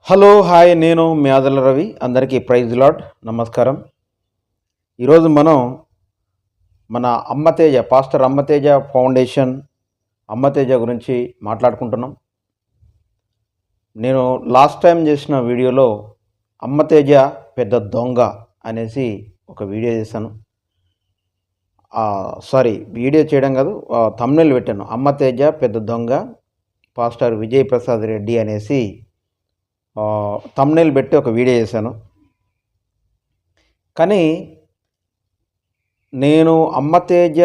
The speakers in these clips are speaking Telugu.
హలో హాయ్ నేను మీ ఆదల రవి. అందరికీ ప్రైజ్ లాడ్ నమస్కారం. ఈరోజు మనం మన అమ్మతేజ పాస్టర్ అమ్మతేజ ఫౌండేషన్ అమ్మతేజ గురించి మాట్లాడుకుంటున్నాం. నేను లాస్ట్ టైం చేసిన వీడియోలో అమ్మతేజ పెద్ద దొంగ అనేసి ఒక వీడియో చేశాను. వీడియో చేయడం కాదు, థంబ్నెయిల్ పెట్టాను. అమ్మతేజ పెద్ద దొంగ పాస్టర్ విజయ్ ప్రసాద్ రెడ్డి అనేసి థంబ్నెయిల్ పెట్టి ఒక వీడియో చేశాను. కానీ నేను అమ్మతేజ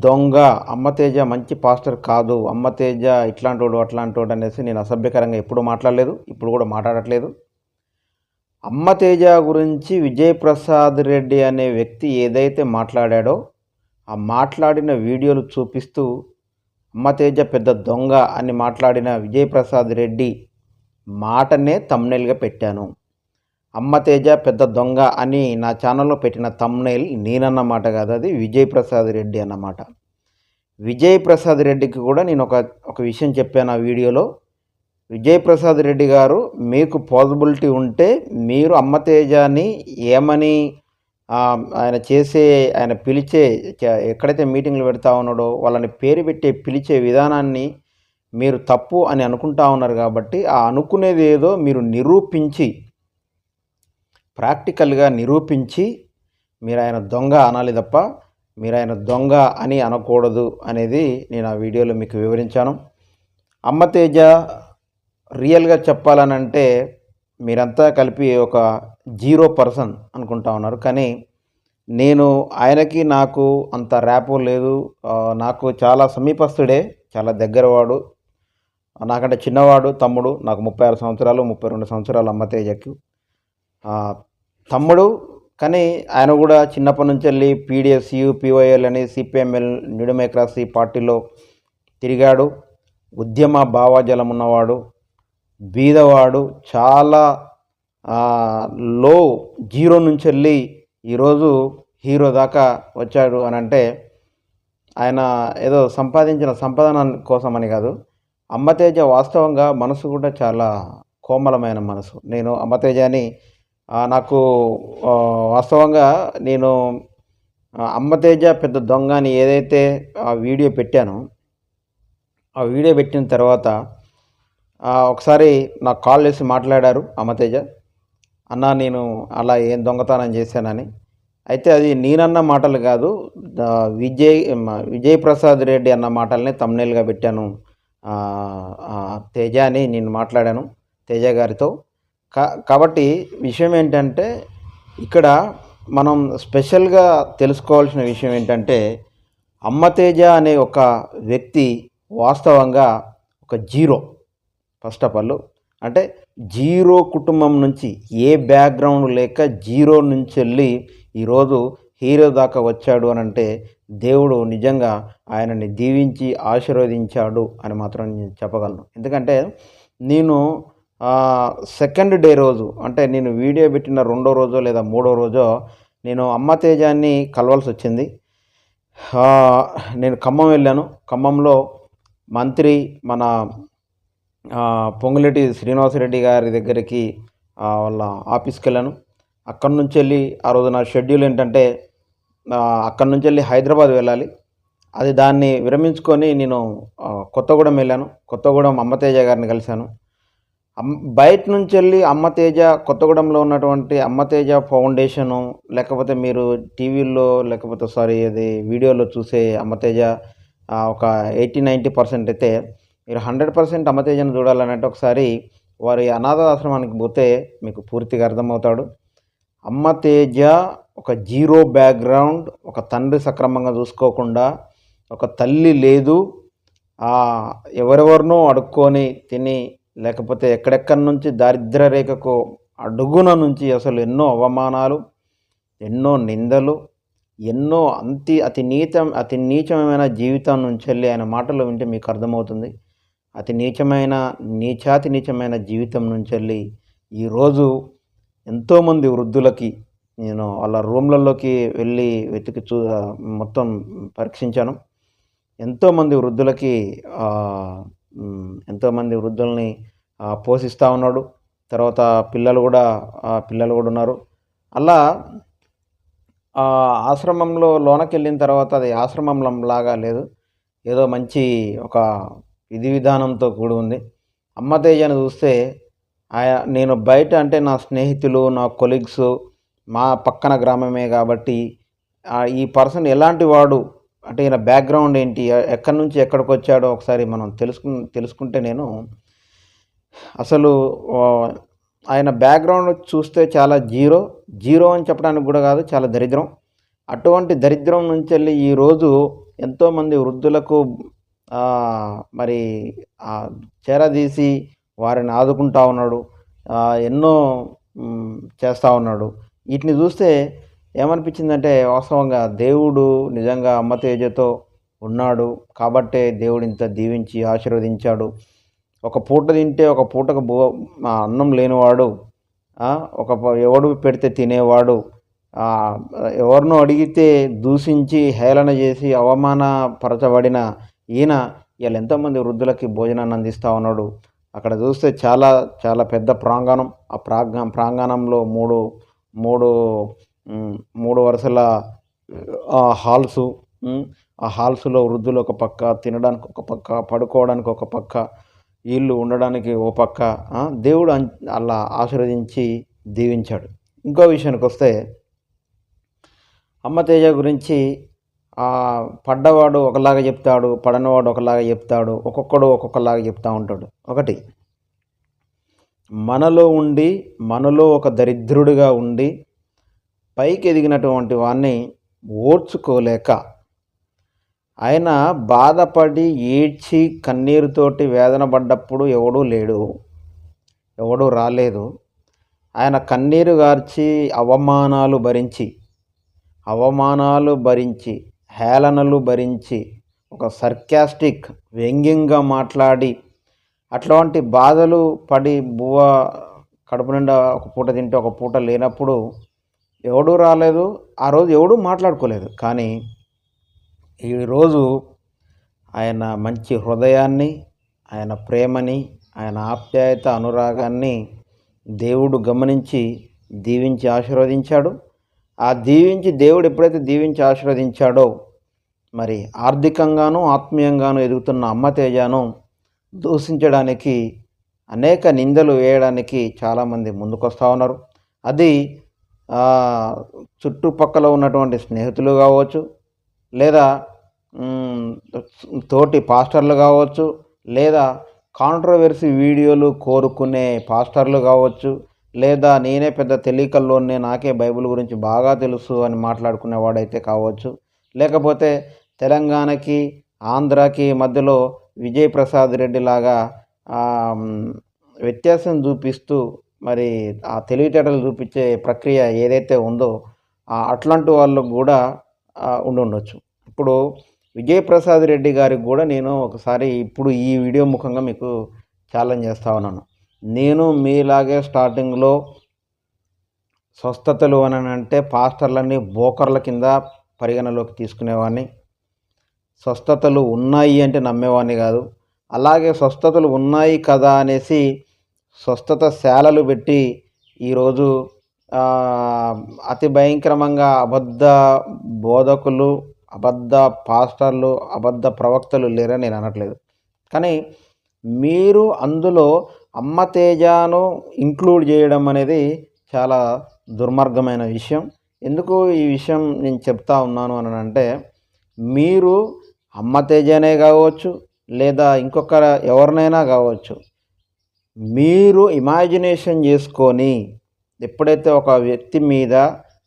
దొంగ, అమ్మతేజ మంచి పాస్టర్ కాదు, అమ్మతేజ ఇట్లాంటోడు అట్లాంటోడు అనేసి నేను అసభ్యకరంగా ఎప్పుడు మాట్లాడలేదు, ఇప్పుడు కూడా మాట్లాడట్లేదు. అమ్మతేజ గురించి విజయ్ ప్రసాద్ రెడ్డి అనే వ్యక్తి ఏదైతే మాట్లాడాడో ఆ మాట్లాడిన వీడియోలు చూపిస్తూ అమ్మతేజ పెద్ద దొంగ అని మాట్లాడిన విజయ్ ప్రసాద్ రెడ్డి మాటనే థంబ్నెయిల్గా పెట్టాను. అమ్మతేజ పెద్ద దొంగ అని నా ఛానల్లో పెట్టిన థంబ్నెయిల్ నేనన్న మాట కాదు, అది విజయ్ ప్రసాద్ రెడ్డి అన్నమాట. విజయ్ ప్రసాద్ రెడ్డికి కూడా నేను ఒక విషయం చెప్పాను ఆ వీడియోలో. విజయ్ ప్రసాద్ రెడ్డి గారు, మీకు పాసిబిలిటీ ఉంటే మీరు అమ్మతేజని ఏమని ఆయన పిలిచే ఎక్కడైతే మీటింగ్లు పెడతా ఉన్నాడో వాళ్ళని పేరు పెట్టి పిలిచే విధానాన్ని మీరు తప్పు అని అనుకుంటా ఉన్నారు. కాబట్టి ఆ అనుకునేది ఏదో మీరు నిరూపించి, ప్రాక్టికల్గా నిరూపించి మీరు ఆయన దొంగ అనాలి తప్ప మీరు ఆయన దొంగ అని అనకూడదు అనేది నేను ఆ వీడియోలో మీకు వివరించాను. అమ్మతేజ రియల్గా చెప్పాలనంటే మీరంతా కలిపి ఒక 0% అనుకుంటా ఉన్నారు. కానీ నేను ఆయనకి నాకు అంత ర్యాపో లేదు. నాకు చాలా సమీపస్తుడే, చాలా దగ్గరవాడు, నాకంటే చిన్నవాడు తమ్ముడు. నాకు 36 సంవత్సరాలు, 32 సంవత్సరాలు అమ్మతేజకు తమ్ముడు. కానీ ఆయన కూడా చిన్నప్పటి నుంచి వెళ్ళి పీడిఎస్యు, పివైఎల్ అని సిపిఎంఎల్ నిడుమేక్రాసి పార్టీలో తిరిగాడు. ఉద్యమ భావజలం ఉన్నవాడు, బీదవాడు, చాలా లో జీరో నుంచి వెళ్ళి ఈరోజు హీరో దాకా వచ్చాడు అని అంటే ఆయన ఏదో సంపాదించిన సంపాదన కోసం అని కాదు. అమ్మతేజ వాస్తవంగా మనసు కూడా చాలా కోమలమైన మనసు. నేను అమ్మతేజని నాకు వాస్తవంగా నేను అమ్మతేజ పెద్ద దొంగ అని ఏదైతే ఆ వీడియో పెట్టానో ఆ వీడియో పెట్టిన తర్వాత ఒకసారి నాకు కాల్ చేసి మాట్లాడారు అమ్మతేజ. అన్న, నేను అలా ఏం దొంగతనం చేశానని. అయితే అది నేనన్న మాటలు కాదు, విజయ్ ప్రసాద్ రెడ్డి అన్న మాటల్ని థంబ్నెయిల్గా పెట్టాను. తేజ అని నేను మాట్లాడాను తేజ గారితో. కాబట్టి విషయం ఏంటంటే ఇక్కడ మనం స్పెషల్గా తెలుసుకోవాల్సిన విషయం ఏంటంటే అమ్మతేజ అనే ఒక వ్యక్తి వాస్తవంగా ఒక జీరో. ఫస్ట్ ఆఫ్ ఆల్ అంటే జీరో కుటుంబం నుంచి, ఏ బ్యాక్గ్రౌండ్ లేక జీరో నుంచి వెళ్ళి ఈరోజు హీరో దాకా వచ్చాడు అని అంటే దేవుడు నిజంగా ఆయనని దీవించి ఆశీర్వదించాడు అని మాత్రం నేను చెప్పగలను. ఎందుకంటే నేను సెకండ్ డే రోజు, అంటే నేను వీడియో పెట్టిన 2వ రోజో లేదా 3వ రోజో నేను అమ్మతేజాన్ని కలవాల్సి వచ్చింది. నేను ఖమ్మం వెళ్ళాను. ఖమ్మంలో మంత్రి మన పొంగులేటి శ్రీనివాసరెడ్డి గారి దగ్గరికి వాళ్ళ ఆఫీస్కి వెళ్ళాను. అక్కడి నుంచి వెళ్ళి ఆ రోజు నా షెడ్యూల్ ఏంటంటే అక్కడి నుంచి వెళ్ళి హైదరాబాద్ వెళ్ళాలి. అది దాన్ని విరమించుకొని నేను కొత్తగూడెం వెళ్ళాను. కొత్తగూడెం అమ్మతేజ గారిని కలిశాను. బయట నుంచి వెళ్ళి అమ్మతేజ, కొత్తగూడెంలో ఉన్నటువంటి అమ్మతేజ ఫౌండేషను, లేకపోతే మీరు టీవీల్లో లేకపోతే అది వీడియోలో చూసే అమ్మతేజ ఒక 80-90% అయితే మీరు 100% అమ్మతేజను చూడాలనంటే ఒకసారి వారి అనాథ ఆశ్రమానికి పోతే మీకు పూర్తిగా అర్థమవుతాడు. అమ్మతేజ ఒక జీరో బ్యాక్గ్రౌండ్, ఒక తండ్రి సక్రమంగా చూసుకోకుండా, ఒక తల్లి లేదు, ఎవరెవరినో అడుక్కొని తిని, లేకపోతే ఎక్కడెక్కడి నుంచి దారిద్ర్య రేఖకు అడుగున నుంచి అసలు ఎన్నో అవమానాలు, ఎన్నో నిందలు, ఎన్నో అతి నీచమైన జీవితం నుంచి వెళ్ళి ఆయన మాటలు వింటే మీకు అర్థమవుతుంది. అతి నీచమైన జీవితం నుంచి వెళ్ళి ఈరోజు ఎంతోమంది వృద్ధులకి నేను వాళ్ళ రూమ్లలోకి వెళ్ళి వెతికి మొత్తం పరీక్షించాను. ఎంతోమంది వృద్ధులకి ఎంతోమంది వృద్ధుల్ని పోషిస్తూ ఉన్నాడు. తర్వాత పిల్లలు కూడా ఉన్నారు. అలా ఆశ్రమంలో లోనకెళ్ళిన తర్వాత అది ఆశ్రమం లాగా లేదు, ఏదో మంచి ఒక విధి విధానంతో కూడి ఉంది. అమ్మ తేజను చూస్తే నేను బయట అంటే నా స్నేహితులు, నా కొలీగ్స్, మా పక్కన గ్రామమే కాబట్టి ఈ పర్సన్ ఎలాంటి వాడు అంటే ఈయన బ్యాక్గ్రౌండ్ ఏంటి, ఎక్కడి నుంచి ఎక్కడికి వచ్చాడో ఒకసారి మనం తెలుసుకుంటే నేను అసలు ఆయన బ్యాక్గ్రౌండ్ చూస్తే చాలా జీరో అని చెప్పడానికి కూడా కాదు, చాలా దరిద్రం. అటువంటి దరిద్రం నుంచి వెళ్ళి ఈరోజు ఎంతోమంది వృద్ధులకు మరి చేరదీసి వారిని ఆదుకుంటా ఉన్నాడు, ఎన్నో చేస్తూ ఉన్నాడు. వీటిని చూస్తే ఏమనిపించిందంటే వాస్తవంగా దేవుడు నిజంగా అమ్మ తేజతో ఉన్నాడు కాబట్టే దేవుడు ఇంత దీవించి ఆశీర్వదించాడు. ఒక పూట తింటే ఒక పూటకు అన్నం లేనివాడు, ఎవడు పెడితే తినేవాడు, ఎవరినో అడిగితే దూషించి హేళన చేసి అవమానపరచబడిన ఈయన ఇలా ఎంతోమంది వృద్ధులకి భోజనాన్ని అందిస్తూ ఉన్నాడు. అక్కడ చూస్తే చాలా చాలా పెద్ద ప్రాంగణం. ఆ ప్రాంగణంలో మూడు వరుసల హాల్సు. ఆ హాల్స్లో వృద్ధులు ఒక పక్క, తినడానికి ఒక పక్క, పడుకోవడానికి ఒక పక్క, వీళ్ళు ఉండడానికి ఓ పక్క దేవుడు అలా ఆశీర్వదించి దీవించాడు. ఇంకో విషయానికి వస్తే అమ్మ తేజ గురించి పడ్డవాడు ఒకలాగా చెప్తాడు, పడనవాడు ఒకలాగా చెప్తాడు, ఒక్కొక్కడు ఒక్కొక్కలాగా చెప్తూ ఉంటాడు. ఒకటి, మనలో ఒక దరిద్రుడిగా ఉండి పైకి ఎదిగినటువంటి వాడిని ఓర్చుకోలేక ఆయన బాధపడి ఏడ్చి కన్నీరుతోటి వేదన పడ్డప్పుడు ఎవడూ రాలేదు. ఆయన కన్నీరు గార్చి అవమానాలు భరించి హేళనలు భరించి ఒక సర్కాస్టిక్ వ్యంగ్యంగా మాట్లాడి అట్లాంటి బాధలు పడి కడుపు నిండా ఒక పూట తింటే ఒక పూట లేనప్పుడు ఎవడూ రాలేదు. ఆ రోజు ఎవడూ మాట్లాడుకోలేదు. కానీ ఈరోజు ఆయన మంచి హృదయాన్ని, ఆయన ప్రేమని, ఆయన ఆప్యాయత, అనురాగాన్ని దేవుడు గమనించి దీవించి ఆశీర్వదించాడు. దేవుడు ఎప్పుడైతే దీవించి ఆశీర్వదించాడో మరి ఆర్థికంగాను ఆత్మీయంగాను ఎదుగుతున్న అమ్మ తేజను దూషించడానికి, అనేక నిందలు వేయడానికి చాలామంది ముందుకొస్తూ ఉన్నారు. అది చుట్టుపక్కల ఉన్నటువంటి స్నేహితులు కావచ్చు, లేదా తోటి పాస్టర్లు కావచ్చు, లేదా కాంట్రవర్సీ వీడియోలు కోరుకునే పాస్టర్లు కావచ్చు, లేదా నేనే పెద్ద తెలియకల్లోనే నాకే బైబిల్ గురించి బాగా తెలుసు అని మాట్లాడుకునేవాడైతే కావచ్చు, లేకపోతే తెలంగాణకి ఆంధ్రాకి మధ్యలో విజయప్రసాద్ రెడ్డి లాగా వ్యత్యాసం చూపిస్తూ మరి ఆ తెలివితేటలు చూపించే ప్రక్రియ ఏదైతే ఉందో అట్లాంటి వాళ్ళు కూడా ఉండొచ్చు. ఇప్పుడు విజయప్రసాద్ రెడ్డి గారికి కూడా నేను ఒకసారి ఇప్పుడు ఈ వీడియో ముఖంగా మీకు ఛాలెంజ్ చేస్తూ ఉన్నాను. నేను మీలాగే స్టార్టింగ్లో స్వస్థతలు అని అంటే పాస్టర్లన్నీ బోకర్ల కింద పరిగణలోకి తీసుకునేవాడిని. స్వస్థతలు ఉన్నాయి అంటే నమ్మేవాడిని కాదు. అలాగే స్వస్థతలు ఉన్నాయి కదా అనేసి స్వస్థత శాలలు పెట్టి ఈరోజు అతి భయంకరంగా అబద్ధ బోధకులు, అబద్ధ పాస్టర్లు, అబద్ధ ప్రవక్తలు లేరని నేను అనట్లేదు. కానీ మీరు అందులో అమ్మ తేజను ఇంక్లూడ్ చేయడం అనేది చాలా దుర్మార్గమైన విషయం. ఎందుకు ఈ విషయం నేను చెప్తా ఉన్నాను అని అంటే, మీరు అమ్మ తేజనే కావచ్చు, లేదా ఎవరినైనా కావచ్చు, మీరు ఇమాజినేషన్ చేసుకొని ఎప్పుడైతే ఒక వ్యక్తి మీద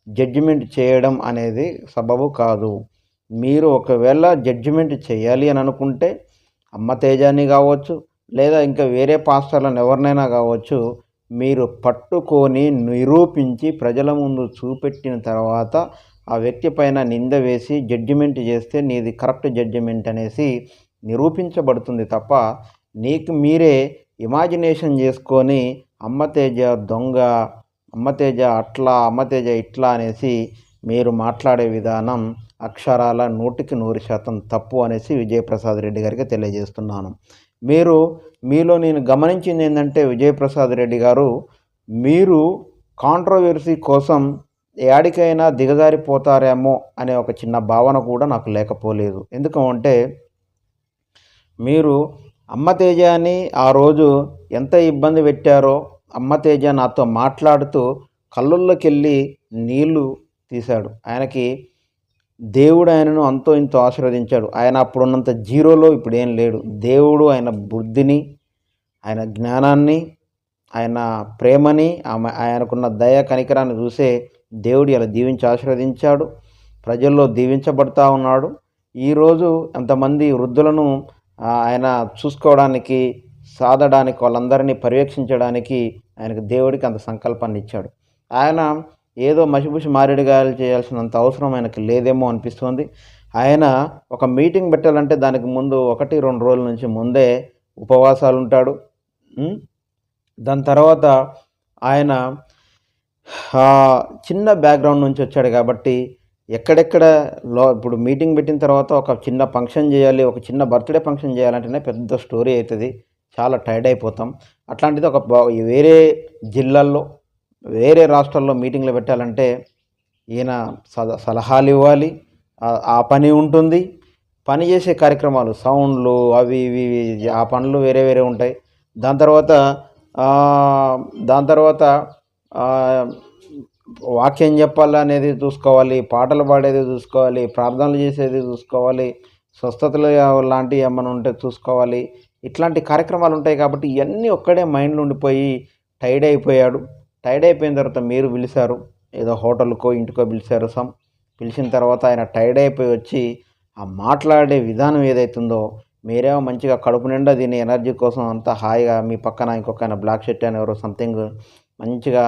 జడ్జిమెంట్ చేయడం అనేది సబబు కాదు. మీరు ఒకవేళ జడ్జిమెంట్ చేయాలి అని అనుకుంటే అమ్మ తేజాని కావచ్చు, లేదా ఇంకా వేరే పాస్టర్లను ఎవరినైనా కావచ్చు, మీరు పట్టుకొని నిరూపించి ప్రజల ముందు చూపెట్టిన తర్వాత ఆ వ్యక్తి పైన నింద వేసి జడ్జిమెంట్ చేస్తే నీది కరెక్ట్ జడ్జిమెంట్ అనేసి నిరూపించబడుతుంది తప్ప నీకు మీరే ఇమాజినేషన్ చేసుకొని అమ్మ తేజ దొంగ, అమ్మ తేజ అట్లా, అమ్మ తేజ ఇట్లా అనేసి మీరు మాట్లాడే విధానం అక్షరాల 100% తప్పు అనేసి విజయప్రసాద్ రెడ్డి గారికి తెలియజేస్తున్నాను. మీలో నేను గమనించింది ఏంటంటే, విజయప్రసాద్ రెడ్డి గారు మీరు కాంట్రవర్సీ కోసం యాడికైనా దిగజారిపోతారేమో అనే ఒక చిన్న భావన కూడా నాకు లేకపోలేదు. ఎందుకంటే మీరు అమ్మ తేజని ఆ రోజు ఎంత ఇబ్బంది పెట్టారో, అమ్మ తేజ నాతో మాట్లాడుతూ కళ్ళల్లోకెళ్ళి నీళ్లు తీశాడు. ఆయనకి దేవుడు ఆయనను అంతో ఇంతో ఆశీర్వదించాడు. ఆయన అప్పుడున్నంత జీరోలో ఇప్పుడేం లేడు. దేవుడు ఆయన బుద్ధిని, ఆయన జ్ఞానాన్ని, ఆయన ప్రేమని, ఆయనకున్న దయ కనికరాన్ని చూసే దేవుడు ఇలా దీవించి ఆశీర్వదించాడు. ప్రజల్లో దీవించబడతా ఉన్నాడు. ఈరోజు అంతమంది వృద్ధులను ఆయన చూసుకోవడానికి, సాధడానికి, వాళ్ళందరినీ పర్యవేక్షించడానికి ఆయనకు దేవుడికి అంత సంకల్పాన్ని ఇచ్చాడు. ఆయన ఏదో మసిబుసి మారేడుకాయలు చేయాల్సినంత అవసరం ఆయనకి లేదేమో అనిపిస్తుంది. ఆయన ఒక మీటింగ్ పెట్టాలంటే దానికి ముందు 1-2 రోజుల నుంచి ముందే ఉపవాసాలు ఉంటాడు. దాని తర్వాత ఆయన చిన్న బ్యాక్గ్రౌండ్ నుంచి వచ్చాడు కాబట్టి ఎక్కడెక్కడ ఇప్పుడు మీటింగ్ పెట్టిన తర్వాత ఒక చిన్న ఫంక్షన్ చేయాలి, ఒక చిన్న బర్త్డే ఫంక్షన్ చేయాలంటేనే పెద్ద స్టోరీ అవుతుంది. చాలా టైర్డ్ అయిపోతాం. అట్లాంటిది ఒక వేరే జిల్లాల్లో, వేరే రాష్ట్రాల్లో మీటింగ్లు పెట్టాలంటే ఈయన సలహాలు ఇవ్వాలి, ఆ పని ఉంటుంది. పని చేసే కార్యక్రమాలు, సౌండ్లు, అవి ఇవి, ఆ పనులు వేరే వేరే ఉంటాయి. దాని తర్వాత వాక్యం చెప్పాలనేది చూసుకోవాలి, పాటలు పాడేది చూసుకోవాలి, ప్రార్థనలు చేసేది చూసుకోవాలి, స్వస్థతలు లాంటివి ఏమైనా ఉంటే చూసుకోవాలి. ఇట్లాంటి కార్యక్రమాలు ఉంటాయి కాబట్టి ఇవన్నీ ఒక్కడే మైండ్లో ఉండిపోయి టైర్డ్ అయిపోయాడు. టైర్డ్ అయిపోయిన తర్వాత మీరు పిలిచారు, ఏదో హోటల్కో ఇంటికో పిలిచారు. పిలిచిన తర్వాత ఆయన టైర్డ్ అయిపోయి వచ్చి ఆ మాట్లాడే విధానం ఏదైతుందో, మీరేమో మంచిగా కడుపు నిండా దీని ఎనర్జీ కోసం అంతా హాయిగా మీ పక్కన ఇంకొక ఆయన బ్లాక్ షర్ట్ అని ఎవరో సంథింగ్ మంచిగా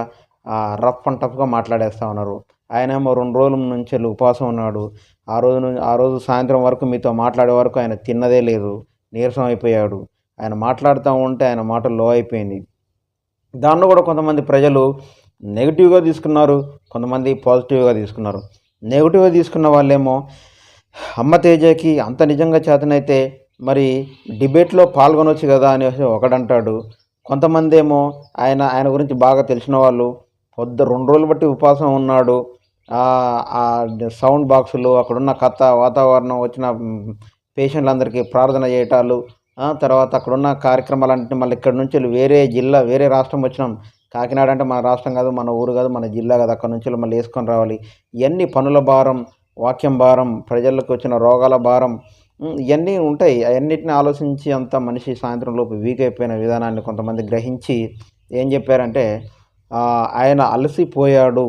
రఫ్ అండ్ టఫ్గా మాట్లాడేస్తూ ఉన్నారు. ఆయనేమో 2 రోజుల నుంచి ఉపవాసం ఉన్నాడు. ఆ రోజు సాయంత్రం వరకు మీతో మాట్లాడే వరకు ఆయన తిన్నదే లేదు, నీరసం అయిపోయాడు. ఆయన మాట్లాడుతూ ఉంటే ఆయన మాట లో అయిపోయింది. దానిలో కూడా కొంతమంది ప్రజలు నెగిటివ్గా తీసుకున్నారు, కొంతమంది పాజిటివ్గా తీసుకున్నారు. నెగిటివ్గా తీసుకున్న వాళ్ళేమో అమ్మ తేజకి అంత నిజంగా చేతనైతే మరి డిబేట్లో పాల్గొనవచ్చు కదా అనేసి ఒకడంటాడు. కొంతమంది ఏమో ఆయన గురించి బాగా తెలిసిన వాళ్ళు 2 రోజులు బట్టి ఉపవాసం ఉన్నాడు, ఆ సౌండ్ బాక్సులు, అక్కడున్న వాతావరణం, వచ్చిన పేషెంట్లందరికీ ప్రార్థన చేయటాలు, తర్వాత అక్కడున్న కార్యక్రమాలన్నింటినీ మళ్ళీ ఇక్కడ నుంచి వేరే జిల్లా, వేరే రాష్ట్రం వచ్చినాం, కాకినాడ అంటే మన రాష్ట్రం కాదు, మన ఊరు కాదు, మన జిల్లా కాదు, అక్కడ నుంచి మళ్ళీ వేసుకొని రావాలి. ఇవన్నీ పనుల భారం, వాక్యం భారం, ప్రజలకు వచ్చిన రోగాల భారం, ఇవన్నీ ఉంటాయి. అవన్నిటిని ఆలోచించి అంత మనిషి సాయంత్రం లోపు వీక్ అయిపోయిన విధానాన్ని కొంతమంది గ్రహించి ఏం చెప్పారంటే, ఆయన అలసిపోయాడు,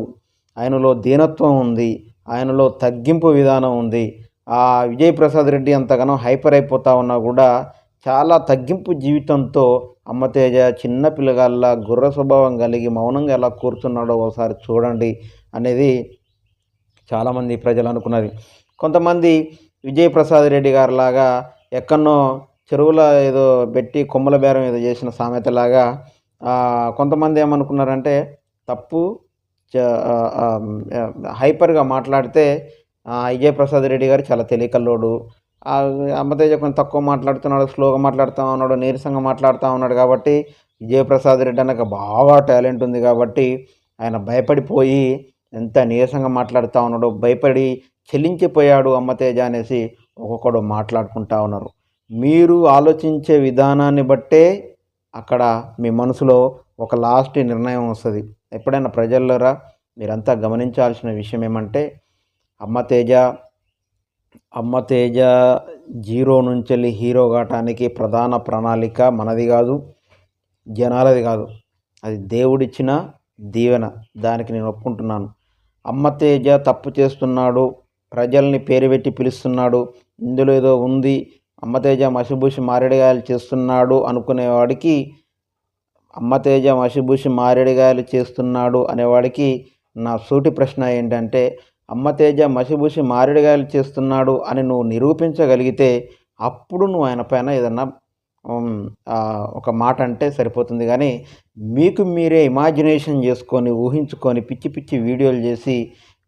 ఆయనలో దీనత్వం ఉంది, ఆయనలో తగ్గింపు విధానం ఉంది. విజయప్రసాద్ రెడ్డి అంతగానో హైపర్ అయిపోతా ఉన్నా కూడా చాలా తగ్గింపు జీవితంతో అమ్మ తేజ చిన్న పిల్లగాళ్ళ గుర్ర స్వభావం కలిగి మౌనంగా ఎలా కూర్చున్నాడో ఒకసారి చూడండి అనేది చాలామంది ప్రజలు అనుకున్నది. కొంతమంది విజయప్రసాద్ రెడ్డి గారిలాగా ఎక్కడనో చెరువులో ఏదో పెట్టి కొమ్మల బేరం ఏదో చేసిన సామెతలాగా కొంతమంది ఏమనుకున్నారంటే తప్పు హైపర్గా మాట్లాడితే విజయప్రసాద్ రెడ్డి గారు చాలా తెలియకల్లోడు, అమ్మతేజ కొంచెం తక్కువ మాట్లాడుతున్నాడు, స్లోగా మాట్లాడుతూ ఉన్నాడు, నీరసంగా మాట్లాడుతూ ఉన్నాడు కాబట్టి విజయప్రసాద్ రెడ్డి అన్నకు బాగా టాలెంట్ ఉంది కాబట్టి ఆయన భయపడిపోయి ఎంత నీరసంగా మాట్లాడుతూ ఉన్నాడో, భయపడి చెల్లించిపోయాడు అమ్మతేజ అనేసి ఒక్కొక్కడు మాట్లాడుకుంటూ ఉన్నారు. మీరు ఆలోచించే విధానాన్ని బట్టే అక్కడ మీ మనసులో ఒక లాస్ట్ నిర్ణయం వస్తుంది. ఎప్పుడైనా ప్రజలరా మీరంతా గమనించాల్సిన విషయం ఏమంటే, అమ్మ తేజ జీరో నుంచి వెళ్ళి హీరో కావటానికి ప్రధాన ప్రణాళిక మనది కాదు, జనాలది కాదు, అది దేవుడిచ్చిన దీవెన. దానికి నేను ఒప్పుకుంటున్నాను. అమ్మ తేజ తప్పు చేస్తున్నాడు, ప్రజల్ని పేరు పెట్టి పిలుస్తున్నాడు, ఇందులో ఏదో ఉంది, అమ్మ తేజ మసిబూసి మారేడుకాయలు చేస్తున్నాడు అనుకునేవాడికి, అమ్మ తేజ మసిబూసి మారేడుకాయలు చేస్తున్నాడు అనేవాడికి నా సూటి ప్రశ్న ఏంటంటే, అమ్మ తేజ మసిబూసి మారేడుకాయలు చేస్తున్నాడు అని నువ్వు నిరూపించగలిగితే అప్పుడు నువ్వు ఆయన పైన ఏదన్నా ఒక మాట అంటే సరిపోతుంది. కానీ మీకు మీరే ఇమాజినేషన్ చేసుకొని, ఊహించుకొని, పిచ్చి పిచ్చి వీడియోలు చేసి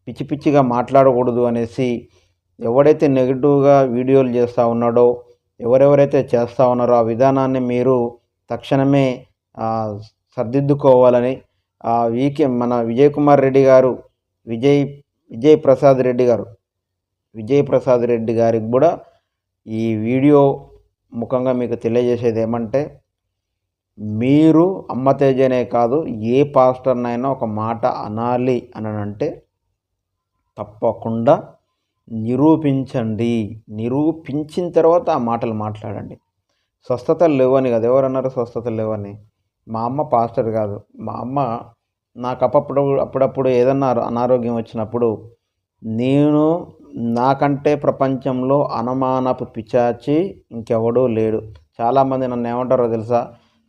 పిచ్చి పిచ్చిగా మాట్లాడకూడదు అనేసి ఎవడైతే నెగిటివ్గా వీడియోలు చేస్తూ ఉన్నాడో, ఎవరెవరైతే చేస్తూ ఉన్నారో ఆ విధానాన్ని మీరు తక్షణమే సర్దిద్దుకోవాలని ఆ మన విజయ్ కుమార్ రెడ్డి గారు, విజయ్ ప్రసాద్ రెడ్డి గారు, విజయ్ ప్రసాద్ రెడ్డి గారికి కూడా ఈ వీడియో ముఖంగా మీకు తెలియజేసేది ఏమంటే, మీరు అమ్మ తేజనే కాదు ఏ పాస్టర్నైనా ఒక మాట అనాలి అని అంటే తప్పకుండా నిరూపించండి. నిరూపించిన తర్వాత ఆ మాటలు మాట్లాడండి. స్వస్థతలు లేవని కదా, ఎవరన్నారు స్వస్థతలు లేవని? మా అమ్మ పాస్టర్ కాదు. మా అమ్మ నాకు అప్పుడప్పుడు ఏదన్నా అనారోగ్యం వచ్చినప్పుడు నేను నాకంటే ప్రపంచంలో అనుమానపు పిశాచి ఇంకెవడూ లేడు. చాలామంది నన్ను ఏమంటారో తెలుసా?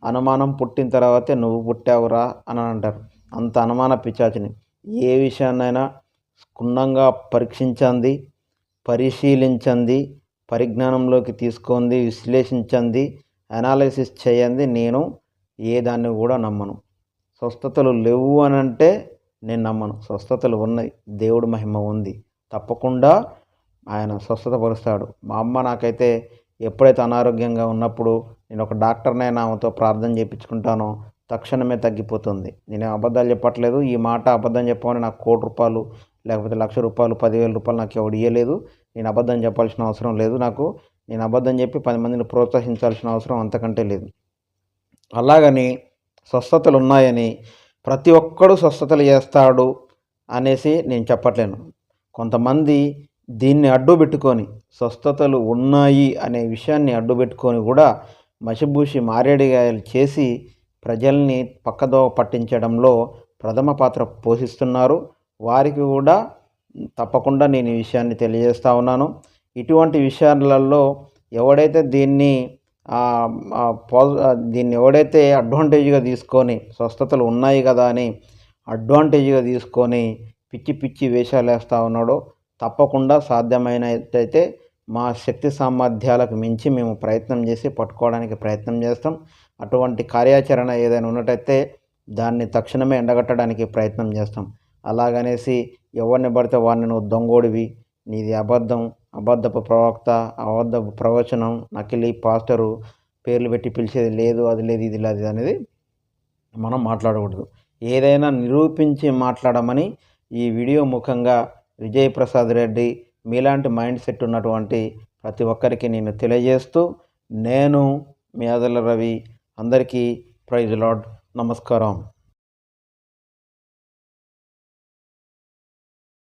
అనుమానం పుట్టిన తర్వాతే నువ్వు పుట్టావురా అని అంటారు. అంత అనుమాన పిశాచిని. ఏ విషయాన్నైనా క్షుణ్ణంగా పరీక్షించండి, పరిశీలించండి, పరిజ్ఞానంలోకి తీసుకుంది, విశ్లేషించండి, అనాలిసిస్ చేయండి. నేను ఏ దాన్ని కూడా నమ్మను. స్వస్థతలు లేవు అని అంటే నేను నమ్మను. స్వస్థతలు ఉన్నాయి, దేవుడి మహిమ ఉంది, తప్పకుండా ఆయన స్వస్థతపరుస్తాడు. మా అమ్మ నాకైతే ఎప్పుడైతే అనారోగ్యంగా ఉన్నప్పుడు నేను ఒక డాక్టర్నైనా ఆమెతో ప్రార్థన చేయించుకుంటానో తక్షణమే తగ్గిపోతుంది. నేను అబద్ధాలు చెప్పట్లేదు. ఈ మాట అబద్ధం చెప్పమని నాకు ₹1,00,00,000 లేకపోతే ₹1,00,000 ₹10,000 నాకు ఎవడు ఇవ్వలేదు. నేను అబద్ధం చెప్పాల్సిన అవసరం లేదు నాకు. నేను అబద్ధం చెప్పి 10 మందిని ప్రోత్సహించాల్సిన అవసరం అంతకంటే లేదు. అలాగని స్వస్థతలు ఉన్నాయని ప్రతి ఒక్కడు స్వస్థతలు చేస్తాడు అనేసి నేను చెప్పట్లేను. కొంతమంది దీన్ని అడ్డుపెట్టుకొని స్వస్థతలు ఉన్నాయి అనే విషయాన్ని అడ్డుపెట్టుకొని కూడా మసిబూసి మారేడుగాయలు చేసి ప్రజల్ని పక్కదోవ పట్టించడంలో ప్రథమ పాత్ర పోషిస్తున్నారు. వారికి కూడా తప్పకుండా నేను ఈ విషయాన్ని తెలియజేస్తూ ఉన్నాను. ఇటువంటి విషయాలలో ఎవడైతే దీన్ని ఎవడైతే అడ్వాంటేజ్గా తీసుకొని స్వస్థతలు ఉన్నాయి కదా అని అడ్వాంటేజ్గా తీసుకొని పిచ్చి పిచ్చి వేషాలు వేస్తూ ఉన్నాడో తప్పకుండా సాధ్యమైనట్టయితే మా శక్తి సామర్థ్యాలకు మించి మేము ప్రయత్నం చేసి పట్టుకోవడానికి ప్రయత్నం చేస్తాం. అటువంటి కార్యాచరణ ఏదైనా ఉన్నట్టయితే దాన్ని తక్షణమే ఎండగట్టడానికి ప్రయత్నం చేస్తాం. అలాగనేసి ఎవరిని పడితే వాడిని నువ్వు దొంగోడివి, నీది అబద్ధం, అబద్ధపు ప్రవక్త, అబద్ధపు ప్రవచనం, నకిలీ పాస్టరు, పేర్లు పెట్టి పిలిచేది లేదు, అది లేదు, ఇది లేదు అనేది మనం మాట్లాడకూడదు. ఏదైనా నిరూపించి మాట్లాడమని ఈ వీడియో ముఖంగా విజయ్ ప్రసాద్ రెడ్డి మీలాంటి మైండ్ సెట్ ఉన్నటువంటి ప్రతి ఒక్కరికి నేను తెలియజేస్తూ, నేను మీ ఆదల రవి. అందరికీ ప్రైజ్ లార్డ్. నమస్కారం.